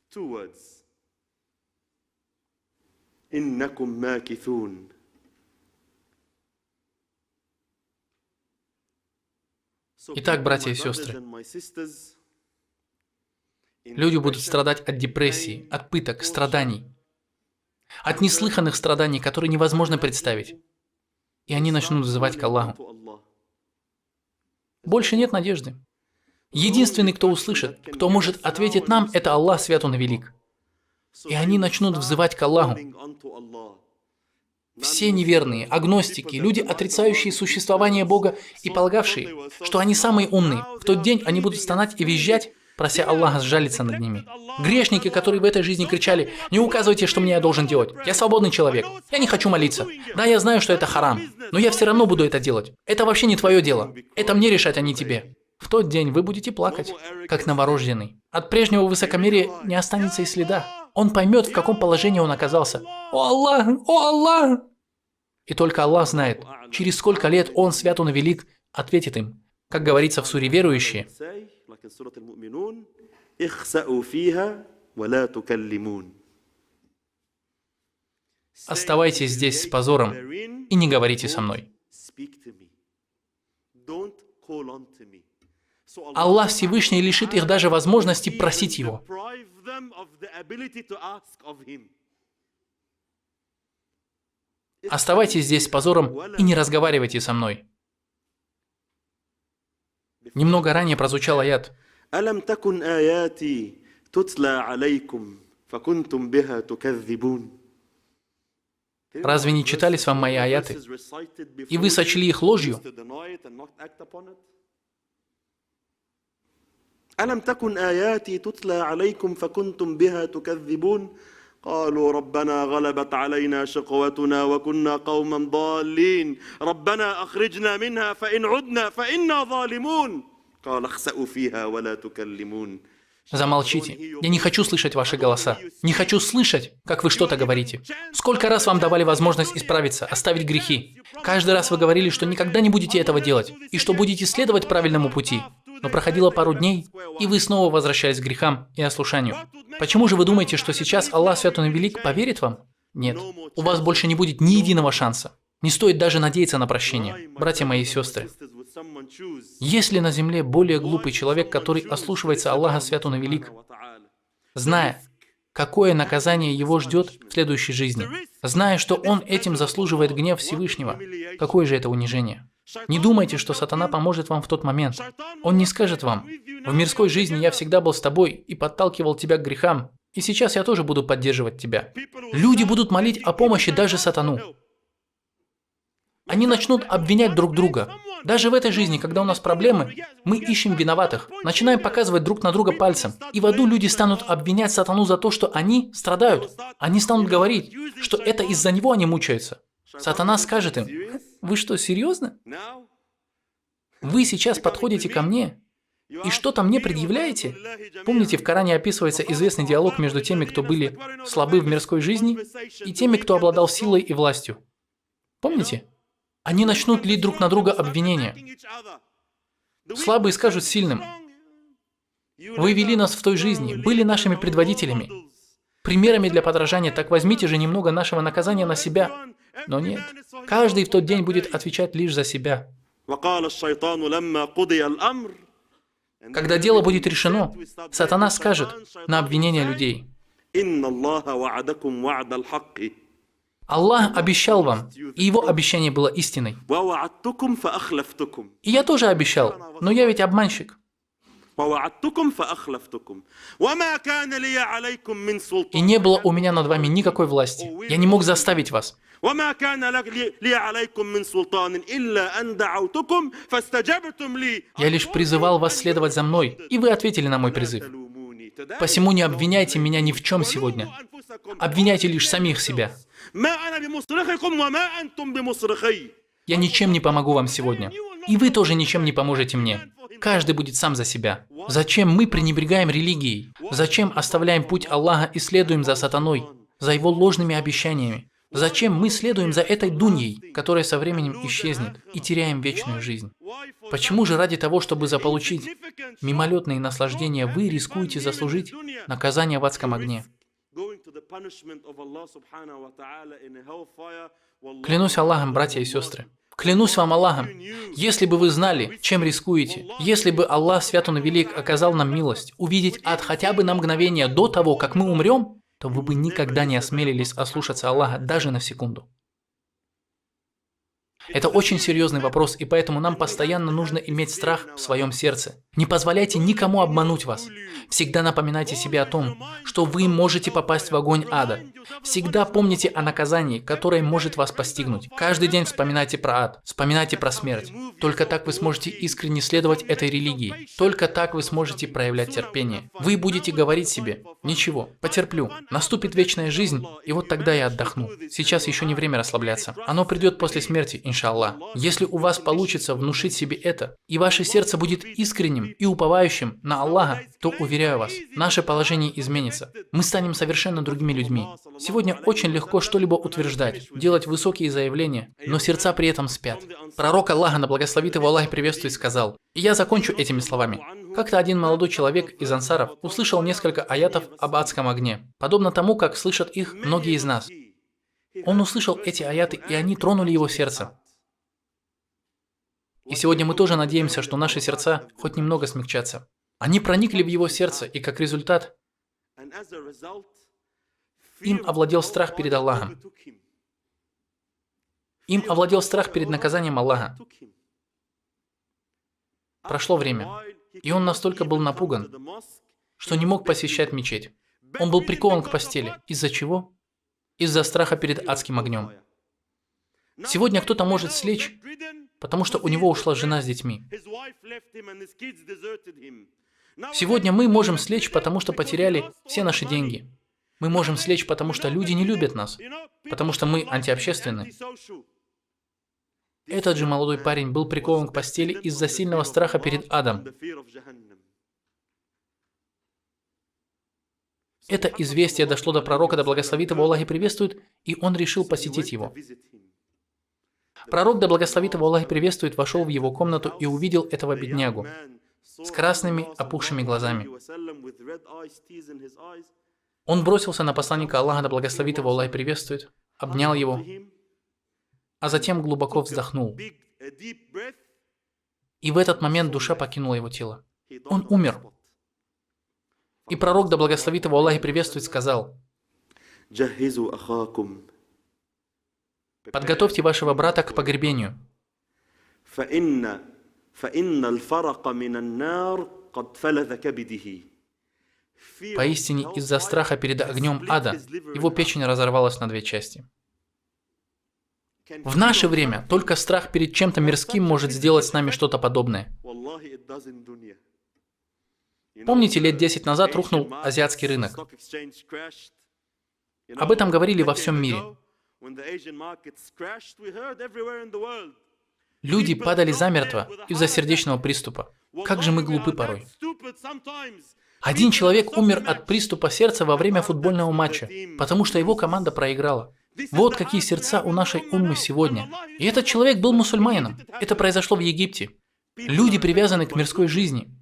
Итак, братья и сестры, люди будут страдать от депрессии, от пыток, страданий, от неслыханных страданий, которые невозможно представить. И они начнут взывать к Аллаху. Больше нет надежды. Единственный, кто услышит, кто может ответить нам, это Аллах, свят Он и велик. И они начнут взывать к Аллаху. Все неверные, агностики, люди, отрицающие существование Бога и полагавшие, что они самые умные, в тот день они будут стонать и визжать, прося Аллаха сжалиться над ними. Грешники, которые в этой жизни кричали: «Не указывайте, что мне я должен делать. Я свободный человек. Я не хочу молиться. Да, я знаю, что это харам, но я все равно буду это делать. Это вообще не твое дело. Это мне решать, а не тебе». В тот день вы будете плакать, как новорожденный. От прежнего высокомерия не останется и следа. Он поймет, в каком положении он оказался. «О Аллах! О Аллах!» И только Аллах знает, через сколько лет Он, свят Он и велик, ответит им. Как говорится в суре «Верующие», «Оставайтесь здесь с позором и не говорите со мной». Аллах Всевышний лишит их даже возможности просить Его. Оставайтесь здесь с позором и не разговаривайте со мной. Немного ранее прозвучал аят. Разве не читались вам мои аяты, и вы сочли их ложью? ألم تكن آياتي تتلى عليكم فكنتم بها تكذبون قالوا ربنا غلبت علينا شقوتنا وكنا قوما ضالين ربنا أخرجنا منها فإن عدنا فإنا ظالمون قال اخسأوا فيها ولا تكلمون. Замолчите. Я не хочу слышать ваши голоса. Не хочу слышать, как вы что-то говорите. Сколько раз вам давали возможность исправиться, оставить грехи. Каждый раз вы говорили, что никогда не будете этого делать, и что будете следовать правильному пути. Но проходило пару дней, и вы снова возвращались к грехам и ослушанию. Почему же вы думаете, что сейчас Аллах, свят Он и велик, поверит вам? Нет. У вас больше не будет ни единого шанса. Не стоит даже надеяться на прощение. Братья мои и сестры, есть ли на земле более глупый человек, который ослушивается Аллаха, свят Он и велик, зная, какое наказание его ждет в следующей жизни, зная, что он этим заслуживает гнев Всевышнего? Какое же это унижение? Не думайте, что сатана поможет вам в тот момент. Он не скажет вам: в мирской жизни я всегда был с тобой и подталкивал тебя к грехам, и сейчас я тоже буду поддерживать тебя. Люди будут молить о помощи даже сатану. Они начнут обвинять друг друга. Даже в этой жизни, когда у нас проблемы, мы ищем виноватых, начинаем показывать друг на друга пальцем. И в аду люди станут обвинять сатану за то, что они страдают. Они станут говорить, что это из-за него они мучаются. Сатана скажет им: «Вы что, серьезно? Вы сейчас подходите ко мне и что-то мне предъявляете?» Помните, в Коране описывается известный диалог между теми, кто были слабы в мирской жизни, и теми, кто обладал силой и властью. Помните? Они начнут лить друг на друга обвинения. Слабые скажут сильным: «Вы вели нас в той жизни, были нашими предводителями, примерами для подражания, так возьмите же немного нашего наказания на себя». Но нет, каждый в тот день будет отвечать лишь за себя. Когда дело будет решено, сатана скажет на обвинение людей: «Аллах обещал вам, и его обещание было истиной. И я тоже обещал, но я ведь обманщик. И не было у меня над вами никакой власти. Я не мог заставить вас. Я лишь призывал вас следовать за мной, и вы ответили на мой призыв. Посему не обвиняйте меня ни в чем сегодня. Обвиняйте лишь самих себя. Я ничем не помогу вам сегодня. И вы тоже ничем не поможете мне. Каждый будет сам за себя. Зачем мы пренебрегаем религией? Зачем оставляем путь Аллаха и следуем за сатаной, за его ложными обещаниями? Зачем мы следуем за этой дуньей, которая со временем исчезнет, и теряем вечную жизнь? Почему же ради того, чтобы заполучить мимолетные наслаждения, вы рискуете заслужить наказание в адском огне? Клянусь Аллахом, братья и сестры. Клянусь вам Аллахом, если бы вы знали, чем рискуете, если бы Аллах Свят Он и Велик оказал нам милость увидеть ад хотя бы на мгновение до того, как мы умрем, то вы бы никогда не осмелились ослушаться Аллаха даже на секунду. Это очень серьезный вопрос, и поэтому нам постоянно нужно иметь страх в своем сердце. Не позволяйте никому обмануть вас. Всегда напоминайте себе о том, что вы можете попасть в огонь ада. Всегда помните о наказании, которое может вас постигнуть. Каждый день вспоминайте про ад, вспоминайте про смерть. Только так вы сможете искренне следовать этой религии. Только так вы сможете проявлять терпение. Вы будете говорить себе: «Ничего, потерплю. Наступит вечная жизнь, и вот тогда я отдохну. Сейчас еще не время расслабляться. Оно придет после смерти, иншаллах». Если у вас получится внушить себе это, и ваше сердце будет искренним и уповающим на Аллаха, то, уверяю вас, наше положение изменится. Мы станем совершенно другими людьми. Сегодня очень легко что-либо утверждать, делать высокие заявления, но сердца при этом спят. Пророк Аллаха, да благословит его Аллах и приветствует, сказал, и я закончу этими словами. Как-то один молодой человек из ансаров услышал несколько аятов об адском огне, подобно тому, как слышат их многие из нас. Он услышал эти аяты, и они тронули его сердце. И сегодня мы тоже надеемся, что наши сердца хоть немного смягчатся. Они проникли в его сердце, и как результат им овладел страх перед Аллахом. Им овладел страх перед наказанием Аллаха. Прошло время, и он настолько был напуган, что не мог посещать мечеть. Он был прикован к постели. Из-за чего? Из-за страха перед адским огнем. Сегодня кто-то может слечь, потому что у него ушла жена с детьми. Сегодня мы можем слечь, потому что потеряли все наши деньги. Мы можем слечь, потому что люди не любят нас, потому что мы антиобщественны. Этот же молодой парень был прикован к постели из-за сильного страха перед адом. Это известие дошло до пророка, да благословит его Аллах и приветствует, и он решил посетить его. Пророк, да благословит его Аллах и приветствует, вошел в его комнату и увидел этого беднягу с красными опухшими глазами. Он бросился на посланника Аллаха, да благословит его Аллах и приветствует, обнял его, а затем глубоко вздохнул. И в этот момент душа покинула его тело. Он умер. И пророк, да благословит его Аллах и приветствует, сказал: подготовьте вашего брата к погребению. Поистине, из-за страха перед огнем ада, его печень разорвалась на две части. В наше время только страх перед чем-то мирским может сделать с нами что-то подобное. Помните, лет 10 назад рухнул азиатский рынок? Об этом говорили во всем мире. Люди падали замертво из-за сердечного приступа. Как же мы глупы порой. Один человек умер от приступа сердца во время футбольного матча, потому что его команда проиграла. Вот какие сердца у нашей уммы сегодня. И этот человек был мусульманином. Это произошло в Египте. Люди привязаны к мирской жизни.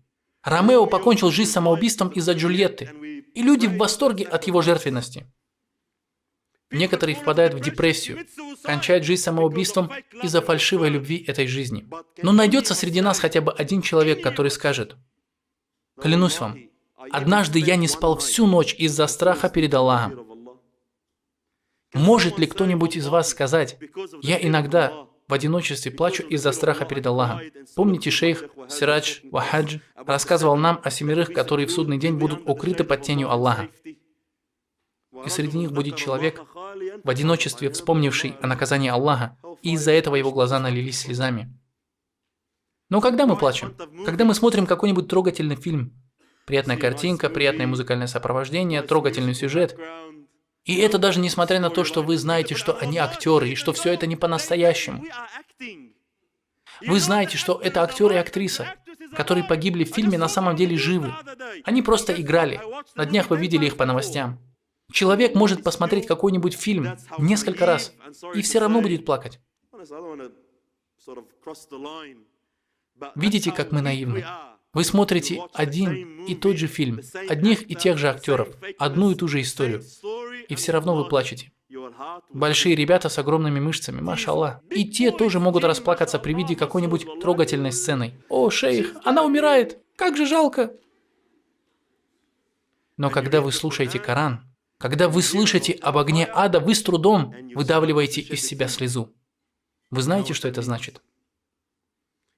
Ромео покончил жизнь самоубийством из-за Джульетты. И люди в восторге от его жертвенности. Некоторые впадают в депрессию, кончают жизнь самоубийством из-за фальшивой любви этой жизни. Но найдется среди нас хотя бы один человек, который скажет: «Клянусь вам, однажды я не спал всю ночь из-за страха перед Аллахом». Может ли кто-нибудь из вас сказать: «Я иногда в одиночестве плачу из-за страха перед Аллахом»? Помните, шейх Сирадж Вахадж рассказывал нам о 7, которые в судный день будут укрыты под тенью Аллаха. И среди них будет человек, в одиночестве вспомнивший о наказании Аллаха, и из-за этого его глаза налились слезами. Но когда мы плачем? Когда мы смотрим какой-нибудь трогательный фильм. Приятная картинка, приятное музыкальное сопровождение, трогательный сюжет. И это даже несмотря на то, что вы знаете, что они актеры, и что все это не по-настоящему. Вы знаете, что это актер и актриса, которые погибли в фильме, на самом деле живы. Они просто играли. На днях вы видели их по новостям. Человек может посмотреть какой-нибудь фильм несколько раз и все равно будет плакать. Видите, как мы наивны? Вы смотрите один и тот же фильм, одних и тех же актеров, одну и ту же историю, и все равно вы плачете. Большие ребята с огромными мышцами, машаллах. И те тоже могут расплакаться при виде какой-нибудь трогательной сцены. «О, шейх, она умирает! Как же жалко!» Но когда вы слушаете Коран, когда вы слышите об огне ада, вы с трудом выдавливаете из себя слезу. Вы знаете, что это значит?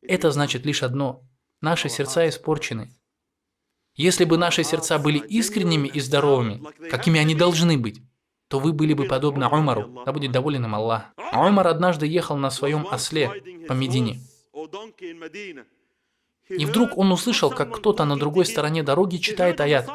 Это значит лишь одно. Наши сердца испорчены. Если бы наши сердца были искренними и здоровыми, какими они должны быть, то вы были бы подобны Умару, да будет доволен им Аллах. Умар однажды ехал на своем осле по Медине. И вдруг он услышал, как кто-то на другой стороне дороги читает аят.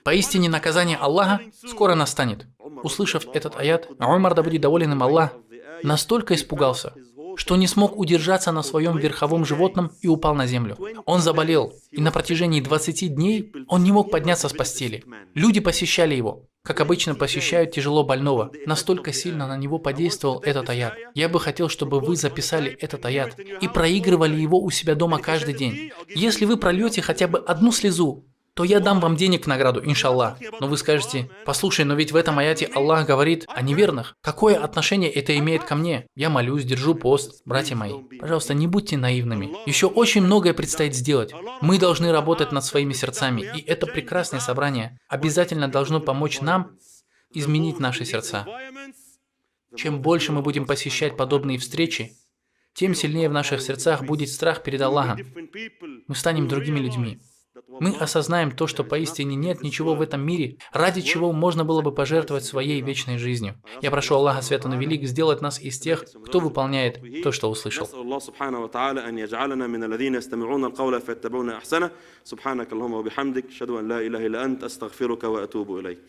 Поистине наказание Аллаха скоро настанет. Услышав этот аят, Умар, да будет доволен им Аллах, настолько испугался, что не смог удержаться на своем верховом животном и упал на землю. Он заболел, и на протяжении 20 дней он не мог подняться с постели. Люди посещали его, как обычно посещают тяжело больного. Настолько сильно на него подействовал этот аят. Я бы хотел, чтобы вы записали этот аят и проигрывали его у себя дома каждый день. Если вы прольете хотя бы одну слезу, то я дам вам денег в награду, иншаллах. Но вы скажете: послушай, но ведь в этом аяте Аллах говорит о неверных. Какое отношение это имеет ко мне? Я молюсь, держу пост. Братья мои, пожалуйста, не будьте наивными. Еще очень многое предстоит сделать. Мы должны работать над своими сердцами, и это прекрасное собрание обязательно должно помочь нам изменить наши сердца. Чем больше мы будем посещать подобные встречи, тем сильнее в наших сердцах будет страх перед Аллахом. Мы станем другими людьми. Мы осознаем то, что поистине нет ничего в этом мире, ради чего можно было бы пожертвовать своей вечной жизнью. Я прошу Аллаха Святого Велик сделать нас из тех, кто выполняет то, что услышал. سبحانك اللهم وبحمدك أشهد أن لا إله إلا أنت أستغفرك وأتوب إليك